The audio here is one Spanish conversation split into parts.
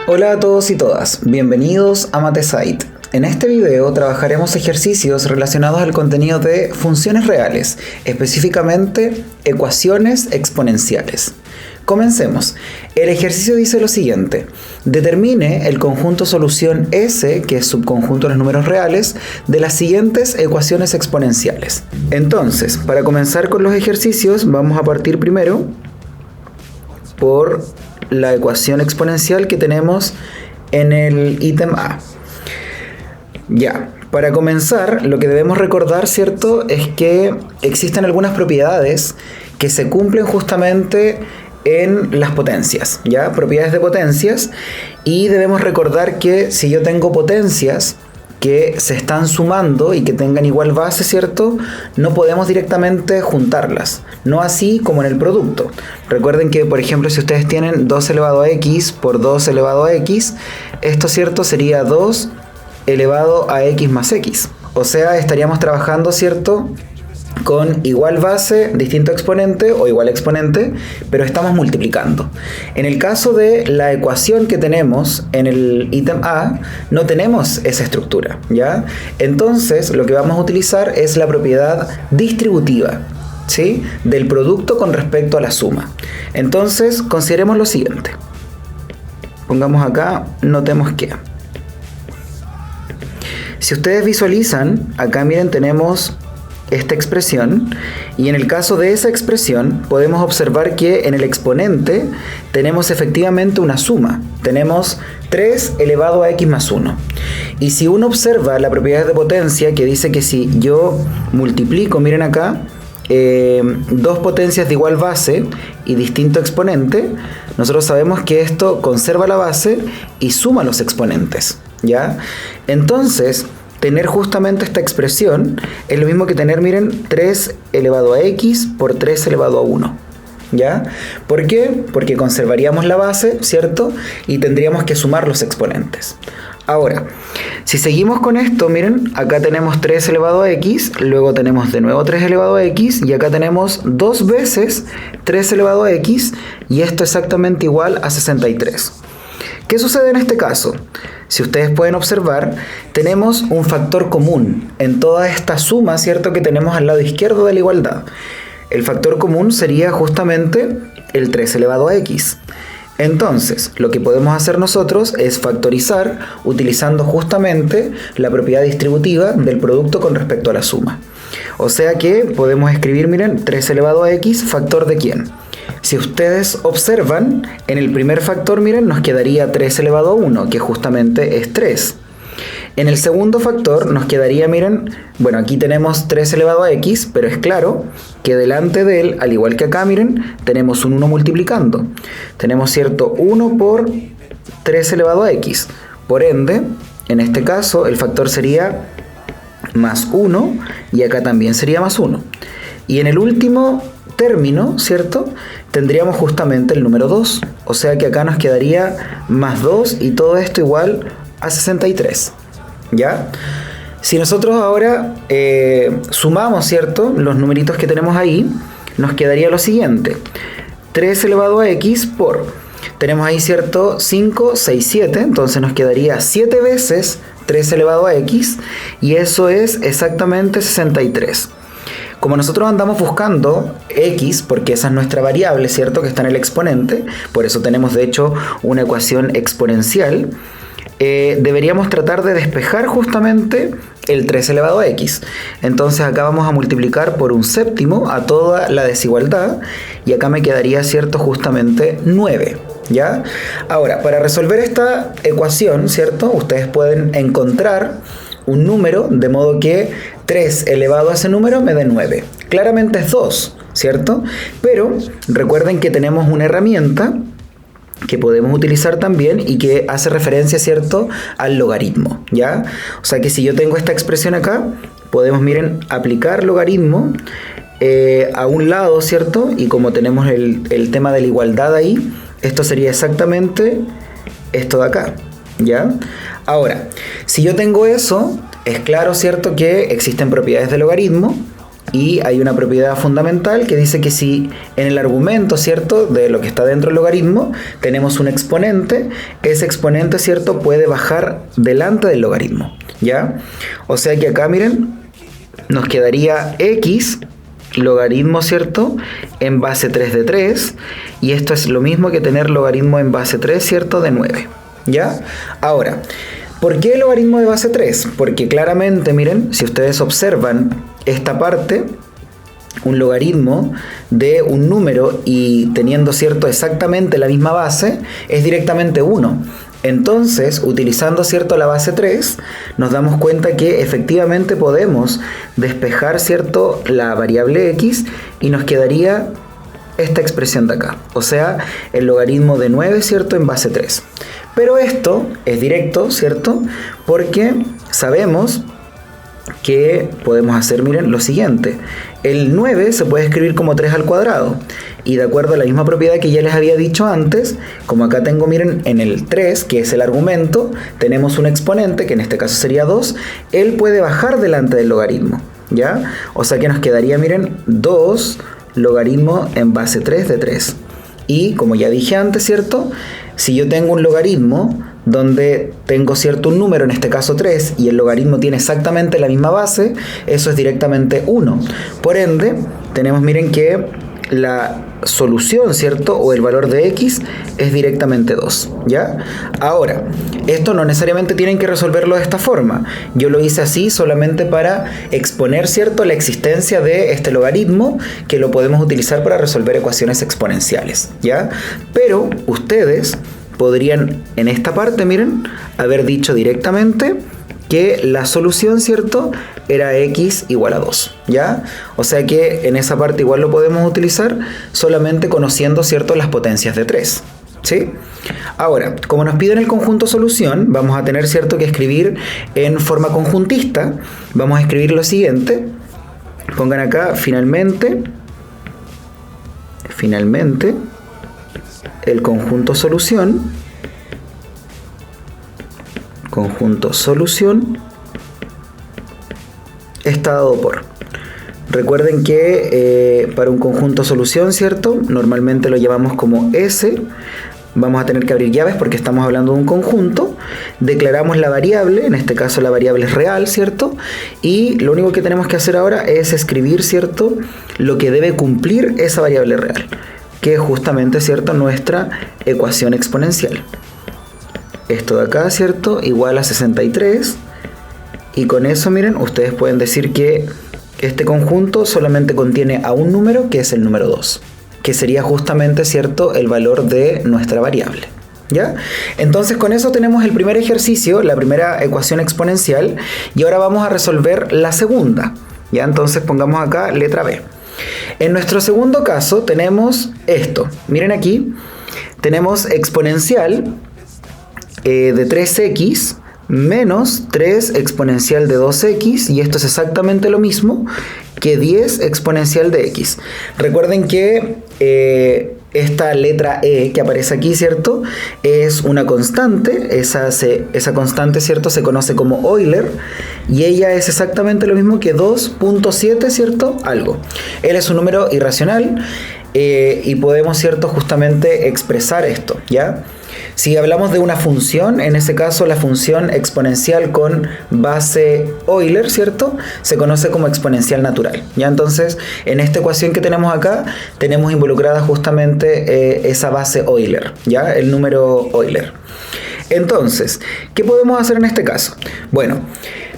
Hola a todos y todas, bienvenidos a Matesite. En este video trabajaremos ejercicios relacionados al contenido de funciones reales, específicamente ecuaciones exponenciales. Comencemos. El ejercicio dice lo siguiente: determine el conjunto solución S, que es subconjunto de los números reales, de las siguientes ecuaciones exponenciales. Entonces, para comenzar con los ejercicios, vamos a partir primero por la ecuación exponencial que tenemos en el ítem A. Ya, para comenzar, lo que debemos recordar, ¿cierto?, es que existen algunas propiedades que se cumplen justamente en las potencias, ¿ya? Propiedades de potencias, y debemos recordar que si yo tengo potencias que se están sumando y que tengan igual base, ¿cierto?, no podemos directamente juntarlas, no así como en el producto. Recuerden que, por ejemplo, si ustedes tienen 2 elevado a x por 2 elevado a x, esto, ¿cierto?, sería 2 elevado a x más x. O sea, estaríamos trabajando, ¿cierto?, con igual base, distinto exponente o igual exponente, pero estamos multiplicando. En el caso de la ecuación que tenemos en el ítem A, no tenemos esa estructura, ¿ya? Entonces, lo que vamos a utilizar es la propiedad distributiva, ¿sí?, del producto con respecto a la suma. Entonces, consideremos lo siguiente. Pongamos acá, notemos que si ustedes visualizan, acá miren, tenemos esta expresión, y en el caso de esa expresión podemos observar que en el exponente tenemos efectivamente una suma. Tenemos 3 elevado a x más 1. Y si uno observa la propiedad de potencia, que dice que si yo multiplico, miren acá, dos potencias de igual base y distinto exponente, nosotros sabemos que esto conserva la base y suma los exponentes, ¿ya? Entonces, tener justamente esta expresión es lo mismo que tener, miren, 3 elevado a x por 3 elevado a 1, ¿ya? ¿Por qué? Porque conservaríamos la base, ¿cierto?, y tendríamos que sumar los exponentes. Ahora, si seguimos con esto, miren, acá tenemos 3 elevado a x, luego tenemos de nuevo 3 elevado a x, y acá tenemos 2 veces 3 elevado a x, y esto es exactamente igual a 63. ¿Qué sucede en este caso? Si ustedes pueden observar, tenemos un factor común en toda esta suma, ¿cierto?, que tenemos al lado izquierdo de la igualdad. El factor común sería justamente el 3 elevado a x. Entonces, lo que podemos hacer nosotros es factorizar utilizando justamente la propiedad distributiva del producto con respecto a la suma. O sea que podemos escribir, miren, 3 elevado a x, ¿factor de quién? Si ustedes observan, en el primer factor, miren, nos quedaría 3 elevado a 1, que justamente es 3. En el segundo factor nos quedaría, miren, bueno, aquí tenemos 3 elevado a x, pero es claro que delante de él, al igual que acá, miren, tenemos un 1 multiplicando. Tenemos, cierto, 1 por 3 elevado a x. Por ende, en este caso, el factor sería más 1, y acá también sería más 1. Y en el último término, ¿cierto?, tendríamos justamente el número 2. O sea que acá nos quedaría más 2 y todo esto igual a 63. ¿Ya? Si nosotros ahora sumamos, ¿cierto?, los numeritos que tenemos ahí, nos quedaría lo siguiente: 3 elevado a x por, tenemos ahí, ¿cierto?, 5, 6, 7, entonces nos quedaría 7 veces 3 elevado a x, y eso es exactamente 63. Como nosotros andamos buscando x, porque esa es nuestra variable, ¿cierto?, que está en el exponente, por eso tenemos de hecho una ecuación exponencial, deberíamos tratar de despejar justamente el 3 elevado a x. Entonces acá vamos a multiplicar por un séptimo a toda la desigualdad, y acá me quedaría, ¿cierto?, justamente 9. ¿Ya? Ahora, para resolver esta ecuación, ¿cierto?, ustedes pueden encontrar un número, de modo que 3 elevado a ese número me dé 9. Claramente es 2, ¿cierto? Pero recuerden que tenemos una herramienta que podemos utilizar también y que hace referencia, ¿cierto?, al logaritmo, ¿ya? O sea que si yo tengo esta expresión acá, podemos, miren, aplicar logaritmo a un lado, ¿cierto? Y como tenemos el tema de la igualdad ahí, esto sería exactamente esto de acá, ¿ya? Ahora, si yo tengo eso, es claro, ¿cierto?, que existen propiedades de logaritmo, Y hay una propiedad fundamental que dice que si en el argumento, ¿cierto?, de lo que está dentro del logaritmo, tenemos un exponente, ese exponente, ¿cierto?, puede bajar delante del logaritmo, ¿ya? O sea que acá, miren, nos quedaría x logaritmo, ¿cierto?, en base 3 de 3, y esto es lo mismo que tener logaritmo en base 3, ¿cierto?, de 9, ¿ya? Ahora, ¿por qué logaritmo de base 3? Porque claramente, miren, si ustedes observan esta parte, un logaritmo de un número y teniendo, ¿cierto?, exactamente la misma base, es directamente 1. Entonces, utilizando, ¿cierto?, la base 3, nos damos cuenta que efectivamente podemos despejar, ¿cierto?, la variable x y nos quedaría esta expresión de acá. O sea, el logaritmo de 9, ¿cierto?, en base 3. Pero esto es directo, ¿cierto?, porque sabemos que podemos hacer, miren, lo siguiente. El 9 se puede escribir como 3 al cuadrado. Y de acuerdo a la misma propiedad que ya les había dicho antes, como acá tengo, miren, en el 3, que es el argumento, tenemos un exponente, que en este caso sería 2, él puede bajar delante del logaritmo, ¿ya? O sea que nos quedaría, miren, 2 logaritmo en base 3 de 3. Y como ya dije antes, ¿cierto?, si yo tengo un logaritmo donde tengo, ¿cierto?, un número, en este caso 3, y el logaritmo tiene exactamente la misma base, eso es directamente 1. Por ende, tenemos, miren, que la solución, ¿cierto?, o el valor de x es directamente 2, ¿ya? Ahora, esto no necesariamente tienen que resolverlo de esta forma. Yo lo hice así solamente para exponer, ¿cierto?, la existencia de este logaritmo que lo podemos utilizar para resolver ecuaciones exponenciales, ¿ya? Pero ustedes podrían, en esta parte, miren, haber dicho directamente que la solución, ¿cierto?, era x igual a 2, ¿ya? O sea que en esa parte igual lo podemos utilizar solamente conociendo, ¿cierto?, las potencias de 3, ¿sí? Ahora, como nos piden el conjunto solución, vamos a tener, ¿cierto?, que escribir en forma conjuntista. Vamos a escribir lo siguiente. Pongan acá, finalmente, el conjunto solución está dado por. Recuerden que para un conjunto solución, ¿cierto?, normalmente lo llamamos como S. Vamos a tener que abrir llaves porque estamos hablando de un conjunto. Declaramos la variable, en este caso la variable es real, ¿cierto? Y lo único que tenemos que hacer ahora es escribir, ¿cierto?, lo que debe cumplir esa variable real, que es justamente, ¿cierto?, nuestra ecuación exponencial. Esto de acá, ¿cierto?, igual a 63. Y con eso, miren, ustedes pueden decir que este conjunto solamente contiene a un número, que es el número 2, que sería justamente, ¿cierto?, el valor de nuestra variable, ¿ya? Entonces con eso tenemos el primer ejercicio, la primera ecuación exponencial, y ahora vamos a resolver la segunda, ¿ya? Entonces pongamos acá letra B. En nuestro segundo caso tenemos esto, miren aquí, tenemos exponencial de 3x menos 3 exponencial de 2x, y esto es exactamente lo mismo que 10 exponencial de x. Recuerden que esta letra E que aparece aquí, ¿cierto?, es una constante. Esa constante, ¿cierto?, se conoce como Euler, y ella es exactamente lo mismo que 2.7, ¿cierto?, algo. Él es un número irracional y podemos, ¿cierto?, justamente expresar esto, ¿ya? Si hablamos de una función, en ese caso la función exponencial con base Euler, ¿cierto?, se conoce como exponencial natural, ¿ya? Entonces, en esta ecuación que tenemos acá, tenemos involucrada justamente esa base Euler, ¿ya?, el número Euler. Entonces, ¿qué podemos hacer en este caso? Bueno,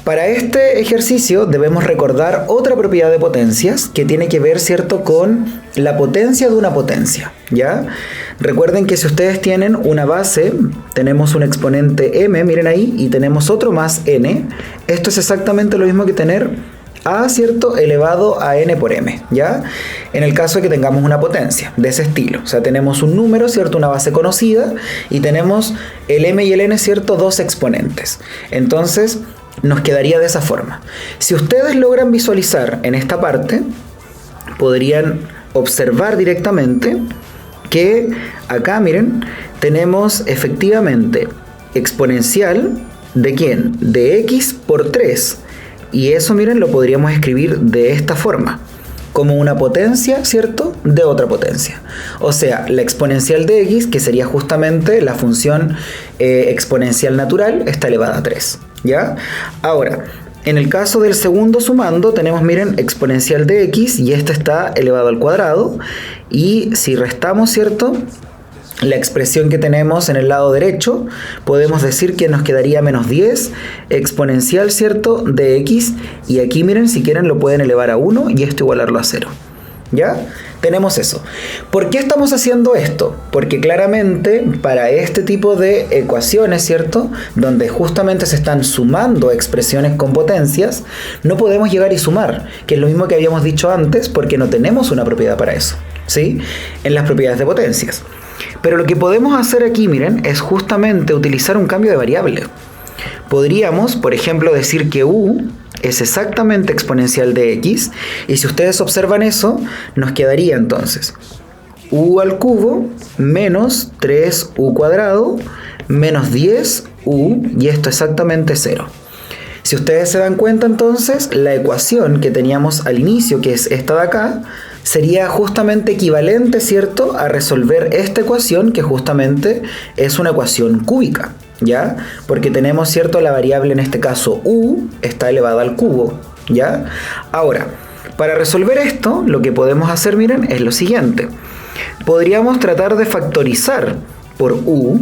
para este ejercicio debemos recordar otra propiedad de potencias que tiene que ver, ¿cierto?, con la potencia de una potencia, ¿ya? Recuerden que si ustedes tienen una base, tenemos un exponente m, miren ahí, y tenemos otro más n. Esto es exactamente lo mismo que tener a, ¿cierto?, elevado a n por m, ¿ya? En el caso de que tengamos una potencia de ese estilo. O sea, tenemos un número, ¿cierto?, una base conocida, y tenemos el m y el n, ¿cierto?, dos exponentes. Entonces, nos quedaría de esa forma. Si ustedes logran visualizar en esta parte, podrían observar directamente que acá, miren, tenemos efectivamente exponencial de ¿quién? De x por 3. Y eso, miren, lo podríamos escribir de esta forma, como una potencia, ¿cierto?, de otra potencia. O sea, la exponencial de x, que sería justamente la función exponencial natural, está elevada a 3, ¿ya? Ahora, en el caso del segundo sumando, tenemos, miren, exponencial de x, y esta está elevado al cuadrado. Y si restamos, ¿cierto?, la expresión que tenemos en el lado derecho, podemos decir que nos quedaría menos 10 exponencial, ¿cierto?, de x, y aquí, miren, si quieren lo pueden elevar a 1 y esto igualarlo a 0. ¿Ya? Tenemos eso. ¿Por qué estamos haciendo esto? Porque claramente para este tipo de ecuaciones, ¿cierto?, donde justamente se están sumando expresiones con potencias, no podemos llegar y sumar, que es lo mismo que habíamos dicho antes, porque no tenemos una propiedad para eso, ¿sí?, en las propiedades de potencias. Pero lo que podemos hacer aquí, miren, es justamente utilizar un cambio de variable. Podríamos, por ejemplo, decir que u es exactamente exponencial de x, y si ustedes observan eso, nos quedaría entonces u al cubo menos 3u cuadrado menos 10u, y esto exactamente 0. Si ustedes se dan cuenta, entonces, la ecuación que teníamos al inicio, que es esta de acá, sería justamente equivalente, ¿cierto?, a resolver esta ecuación, que justamente es una ecuación cúbica, ¿ya? Porque tenemos, ¿cierto?, la variable, en este caso u, está elevada al cubo, ¿ya? Ahora, para resolver esto, lo que podemos hacer, miren, es lo siguiente. Podríamos tratar de factorizar por u,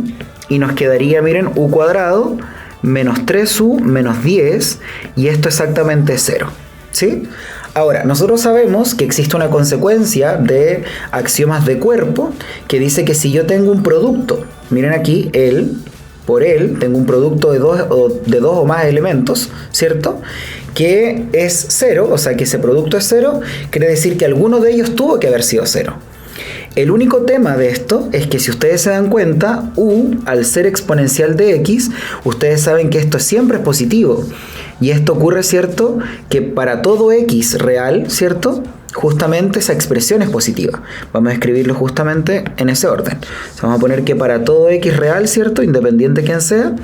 y nos quedaría, miren, u cuadrado menos 3u menos 10, y esto exactamente es 0, ¿sí? Ahora, nosotros sabemos que existe una consecuencia de axiomas de cuerpo que dice que si yo tengo un producto, miren aquí, por él, tengo un producto de dos o más elementos, ¿cierto?, que es 0, o sea que ese producto es 0, quiere decir que alguno de ellos tuvo que haber sido 0. El único tema de esto es que si ustedes se dan cuenta, u, al ser exponencial de x, ustedes saben que esto siempre es positivo. Y esto ocurre, ¿cierto?, que para todo x real, ¿cierto?, justamente esa expresión es positiva. Vamos a escribirlo justamente en ese orden. Vamos a poner que para todo x real, ¿cierto?, independiente de quién sea,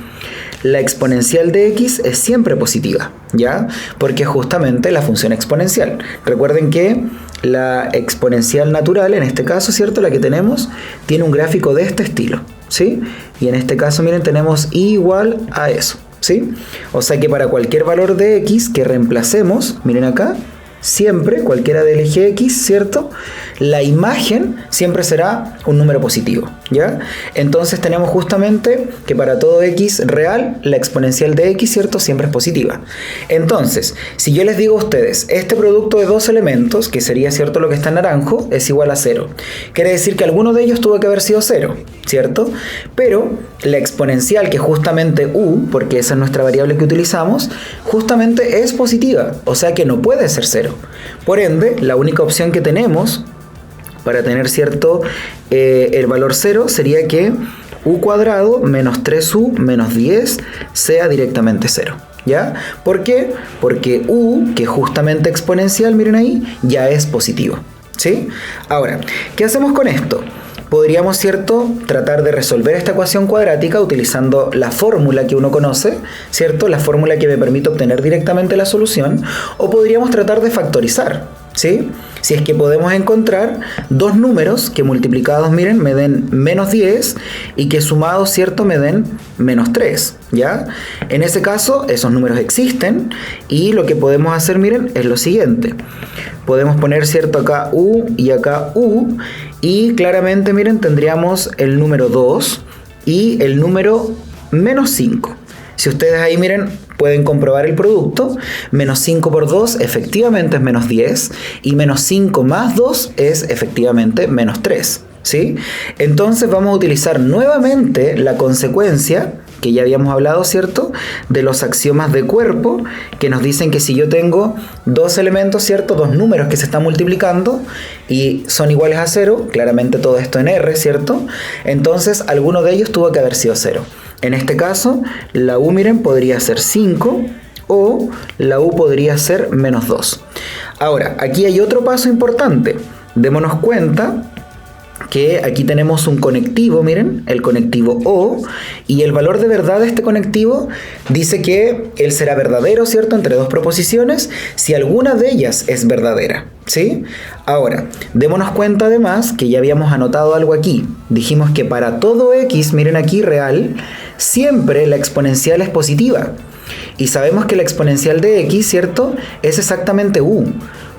la exponencial de x es siempre positiva, ¿ya? Porque es justamente la función exponencial. Recuerden que la exponencial natural, en este caso, ¿cierto?, la que tenemos, tiene un gráfico de este estilo, ¿sí? Y en este caso, miren, tenemos i igual a eso, ¿sí? O sea que para cualquier valor de x que reemplacemos, miren acá, siempre, cualquiera del eje x, ¿cierto?, la imagen siempre será un número positivo, ¿ya? Entonces tenemos justamente que para todo x real, la exponencial de x, ¿cierto?, siempre es positiva. Entonces, si yo les digo a ustedes, este producto de dos elementos, que sería, ¿cierto?, lo que está en naranjo, es igual a 0. Quiere decir que alguno de ellos tuvo que haber sido 0, ¿cierto? Pero la exponencial, que justamente u, porque esa es nuestra variable que utilizamos, justamente es positiva, o sea que no puede ser 0. Por ende, la única opción que tenemos para tener, ¿cierto?, el valor 0 sería que u cuadrado menos 3u menos 10 sea directamente 0, ¿ya? ¿Por qué? Porque u, que es justamente exponencial, miren ahí, ya es positivo, ¿sí? Ahora, ¿qué hacemos con esto? Podríamos, ¿cierto?, tratar de resolver esta ecuación cuadrática utilizando la fórmula que uno conoce, ¿cierto?, la fórmula que me permite obtener directamente la solución, o podríamos tratar de factorizar, ¿sí? Si es que podemos encontrar dos números que multiplicados, miren, me den menos 10 y que sumados, ¿cierto?, me den menos 3, ¿ya? En ese caso, esos números existen y lo que podemos hacer, miren, es lo siguiente. Podemos poner, ¿cierto?, acá u y acá u, y claramente, miren, tendríamos el número 2 y el número menos 5. Si ustedes ahí, miren, pueden comprobar el producto, menos 5 por 2 efectivamente es menos 10, y menos 5 más 2 es efectivamente menos 3, ¿sí? Entonces vamos a utilizar nuevamente la consecuencia que ya habíamos hablado, ¿cierto?, de los axiomas de cuerpo, que nos dicen que si yo tengo dos elementos, ¿cierto?, dos números que se están multiplicando y son iguales a 0, claramente todo esto en R, ¿cierto?, entonces alguno de ellos tuvo que haber sido 0. En este caso, la u, miren, podría ser 5 o la u podría ser menos 2. Ahora, aquí hay otro paso importante. Démonos cuenta que aquí tenemos un conectivo, miren, el conectivo O, y el valor de verdad de este conectivo dice que él será verdadero, ¿cierto?, entre dos proposiciones, si alguna de ellas es verdadera, ¿sí? Ahora, démonos cuenta además que ya habíamos anotado algo aquí. Dijimos que para todo x, miren aquí, real, siempre la exponencial es positiva. Y sabemos que la exponencial de x, ¿cierto?, es exactamente u.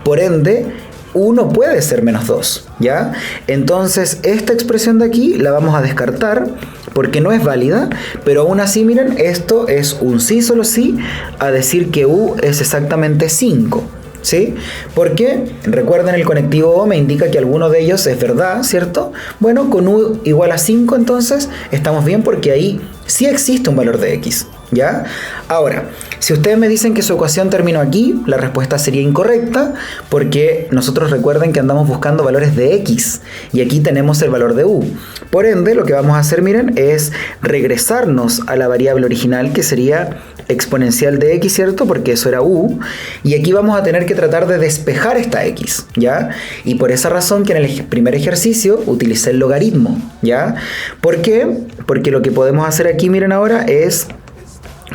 Por ende, 1 puede ser menos 2, ¿ya? Entonces, esta expresión de aquí la vamos a descartar porque no es válida, pero aún así, miren, esto es un sí, solo sí, a decir que u es exactamente 5, ¿sí? Porque, recuerden, el conectivo O me indica que alguno de ellos es verdad, ¿cierto? Bueno, con u igual a 5, entonces, estamos bien porque ahí sí existe un valor de x, ¿ya? Ahora, si ustedes me dicen que su ecuación terminó aquí, la respuesta sería incorrecta, porque nosotros recuerden que andamos buscando valores de x, y aquí tenemos el valor de u. Por ende, lo que vamos a hacer, miren, es regresarnos a la variable original, que sería exponencial de x, ¿cierto? Porque eso era u, y aquí vamos a tener que tratar de despejar esta x, ¿ya? Y por esa razón que en el primer ejercicio utilicé el logaritmo, ¿ya? ¿Por qué? Porque lo que podemos hacer aquí, miren ahora, es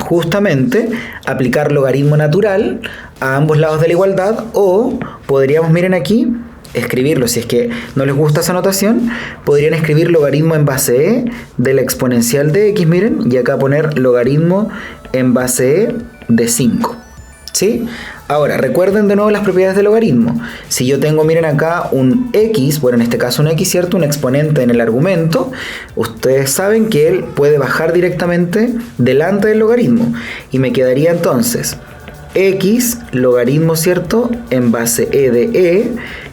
justamente aplicar logaritmo natural a ambos lados de la igualdad, o podríamos, miren aquí, escribirlo, si es que no les gusta esa notación, podrían escribir logaritmo en base e de la exponencial de x, miren, y acá poner logaritmo en base e de 5, ¿sí? Ahora, recuerden de nuevo las propiedades del logaritmo. Si yo tengo, miren acá, un x, bueno, en este caso un x, ¿cierto?, un exponente en el argumento, ustedes saben que él puede bajar directamente delante del logaritmo, y me quedaría entonces x logaritmo, ¿cierto?, en base e de e,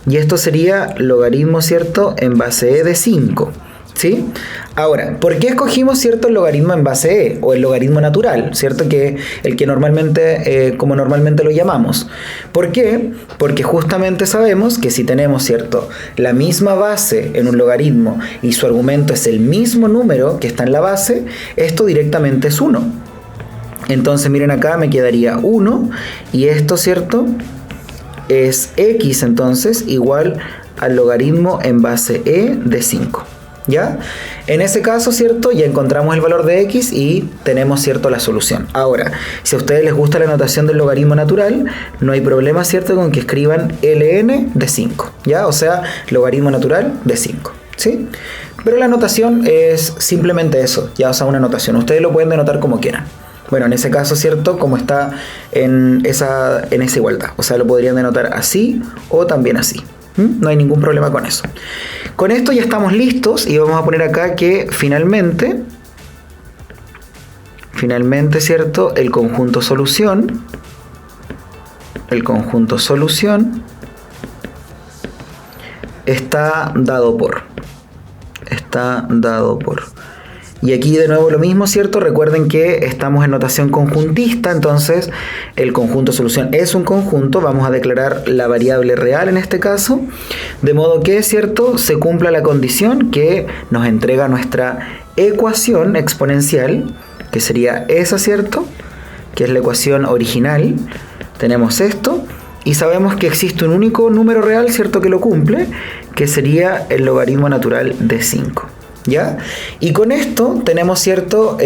y esto sería logaritmo, ¿cierto?, en base e de 5, ¿sí? Ahora, ¿por qué escogimos, cierto, el logaritmo en base e, o el logaritmo natural, cierto, que el que normalmente, como normalmente lo llamamos? ¿Por qué? Porque justamente sabemos que si tenemos, cierto, la misma base en un logaritmo y su argumento es el mismo número que está en la base, esto directamente es 1. Entonces, miren acá, me quedaría 1, y esto, ¿cierto?, es x, entonces, igual al logaritmo en base e de 5, ¿ya? En ese caso, ¿cierto?, ya encontramos el valor de x y tenemos, ¿cierto?, la solución. Ahora, si a ustedes les gusta la notación del logaritmo natural, no hay problema, ¿cierto?, con que escriban ln de 5, ¿ya? O sea, logaritmo natural de 5, ¿sí? Pero la notación es simplemente eso, ya, o sea, una notación. Ustedes lo pueden denotar como quieran. Bueno, en ese caso, ¿cierto?, como está en esa igualdad. O sea, lo podrían denotar así o también así. No hay ningún problema con eso. Con esto ya estamos listos y vamos a poner acá que finalmente, ¿cierto?, el conjunto solución está dado por. Y aquí de nuevo lo mismo, ¿cierto? Recuerden que estamos en notación conjuntista, entonces el conjunto solución es un conjunto, vamos a declarar la variable real en este caso, de modo que, ¿cierto?, se cumpla la condición que nos entrega nuestra ecuación exponencial, que sería esa, ¿cierto?, que es la ecuación original. Tenemos esto, y sabemos que existe un único número real, ¿cierto?, que lo cumple, que sería el logaritmo natural de 5. ¿Ya? Y con esto tenemos, ¿cierto?,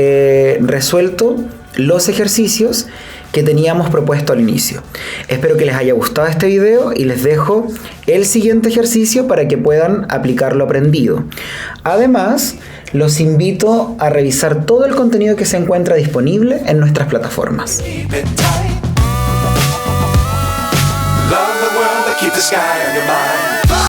resuelto los ejercicios que teníamos propuesto al inicio. Espero que les haya gustado este video y les dejo el siguiente ejercicio para que puedan aplicar lo aprendido. Además, los invito a revisar todo el contenido que se encuentra disponible en nuestras plataformas. Love the world, but keep the sky on your mind.